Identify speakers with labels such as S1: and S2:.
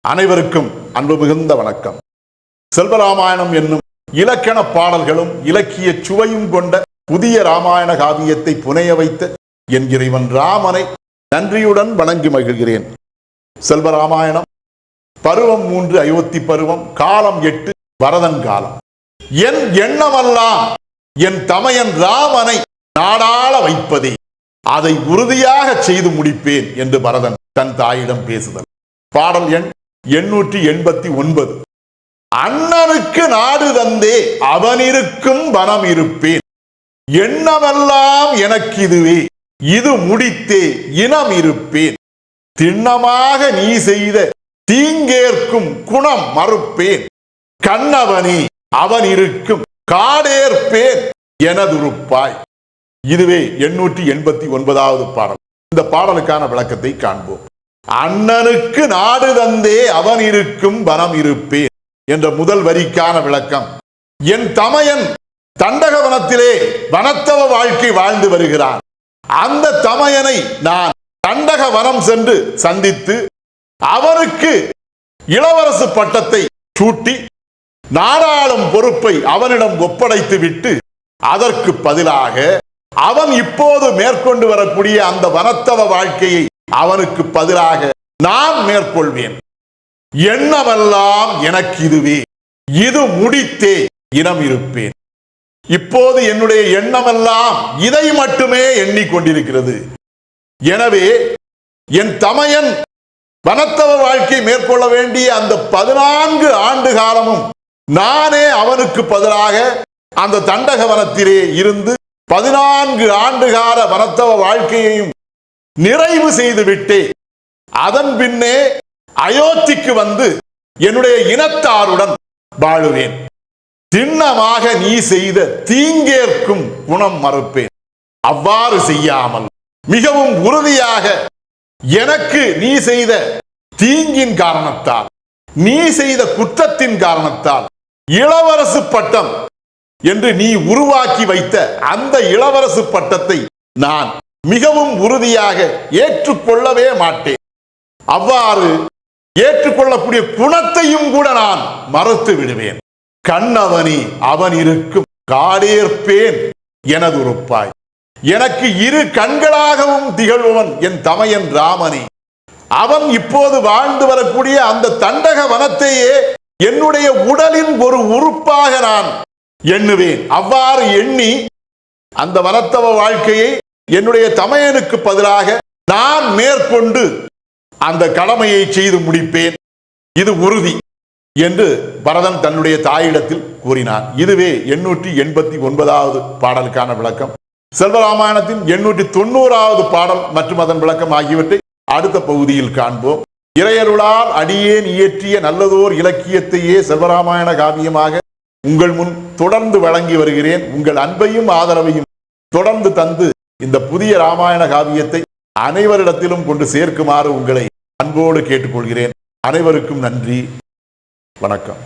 S1: அனைவருக்கும் அன்பு மிகுந்த வணக்கம். செல்வராமாயணம் என்னும் இலக்கண பாடல்களும் இலக்கிய சுவையும் கொண்ட புதிய ராமாயண காவியத்தை புனைய வைத்த என் இறைவன் ராமனை நன்றியுடன் வணங்கி மகிழ்கிறேன். செல்வராமாயணம் பருவம் 3 அயோத்தி பருவம், காலம் 8 வரதன் காலம். என் எண்ணமெல்லாம் என் தமையன் ராமனை நாடாள வைப்பதே, அதை உறுதியாக செய்து முடிப்பேன் என்று பரதன் தன் தாயிடம் பேசுதல். பாடல் எண் 889. அண்ணனுக்கு நாடு தந்தே அவனிருக்கும் வனம் இருப்பேன், எண்ணமெல்லாம் எனக்கு இதுவே, இது முடித்தே இனம் இருப்பேன், திண்ணமாக நீ செய்த தீங்கேற்கும் குணம் மறுப்பேன், கண்ணவனே அவன் இருக்கும் காடேற்பேன் எனதுருப்பாய். இதுவே 889வது பாடல். இந்த பாடலுக்கான விளக்கத்தை காண்போம். அண்ணனுக்கு நாடு தந்தே அவன் இருக்கும் வனம் இருப்பேன் என்ற முதல் வரிக்கான விளக்கம், என் தமையன் தண்டக வனத்திலே வனத்தவ வாழ்க்கை வாழ்ந்து வருகிறான். அந்த தமையனை நான் தண்டக வனம் சென்று சந்தித்து அவருக்கு இளவரசு பட்டத்தை சூட்டி நாடாளும் பொறுப்பை அவனிடம் ஒப்படைத்து விட்டு, அதற்கு பதிலாக அவன் இப்போது மேற்கொண்டு வரக்கூடிய அந்த வனத்தவ வாழ்க்கையை அவனுக்கு பதிலாக நான் மேற்கொள்வேன். எண்ணமெல்லாம் எனக்கு இதுவே, இது முடித்தே இனம் இருப்பேன். இப்போது என்னுடைய எண்ணமெல்லாம் இதை மட்டுமே எண்ணிக்கொண்டிருக்கிறது. எனவே என் தமையன் வனத்தவ வாழ்க்கை மேற்கொள்ள வேண்டிய அந்த 14 ஆண்டு காலமும் நானே அவனுக்கு பதிலாக அந்த தண்டக வனத்திலே இருந்து 14 ஆண்டு கால வனத்தவ வாழ்க்கையையும் நிறைவு செய்து விட்டே அதன் பின்னே அயோத்திக்கு வந்து என்னுடைய இனத்தாருடன் வாழுவேன். திண்ணமாக நீ செய்த தீங்கேற்கும் குணம் மறுப்பேன். அவ்வாறு செய்யாமல் மிகவும் உறுதியாக எனக்கு நீ செய்த தீங்கின் காரணத்தால், நீ செய்த குற்றத்தின் காரணத்தால் இளவரசு பட்டம் என்று நீ உருவாக்கி வைத்த அந்த இளவரசு பட்டத்தை நான் மிகவும் உறுதியாக ஏற்றுக்கொள்ளவே மாட்டேன். அவ்வாறு ஏற்றுக்கொள்ளக்கூடிய குணத்தையும் கூட நான் மறுத்து விடுவேன். கண்ணவனி அவன் இருக்கும் காடேற்பேன் எனதுருப்பாய். எனக்கு இரு கண்களாகவும் திகழ்வன் என் தமையன் ராமனே. அவன் இப்போது வாழ்ந்து வரக்கூடிய அந்த தண்டக வனத்தையே என்னுடைய உடலின் ஒரு உறுப்பாக நான் எண்ணுவேன். அவ்வாறு எண்ணி அந்த வனத்தவ வாழ்க்கையை என்னுடைய தமையனுக்கு பதிலாக நான் மேற்கொண்டு அந்த கடமையை செய்து முடிப்பேன், இது உறுதி என்று பரதன் தன்னுடைய தாயிடத்தில் கூறினான். இதுவே 889வது பாடலுக்கான விளக்கம். செல்வராமாயணத்தின் 890வது பாடல் மற்றும் அதன் விளக்கம் ஆகியவற்றை அடுத்த பகுதியில் காண்போம். இறையருளால் அடியேன் இயற்றிய நல்லதோர் இலக்கியத்தையே செல்வராமாயண காவியமாக உங்கள் முன் தொடர்ந்து வழங்கி வருகிறேன். உங்கள் அன்பையும் ஆதரவையும் தொடர்ந்து தந்து இந்த புதிய ராமாயண காவியத்தை அனைவரிடத்திலும் கொண்டு சேர்க்குமாறு உங்களை அன்போடு கேட்டுக்கொள்கிறேன். அனைவருக்கும் நன்றி, வணக்கம்.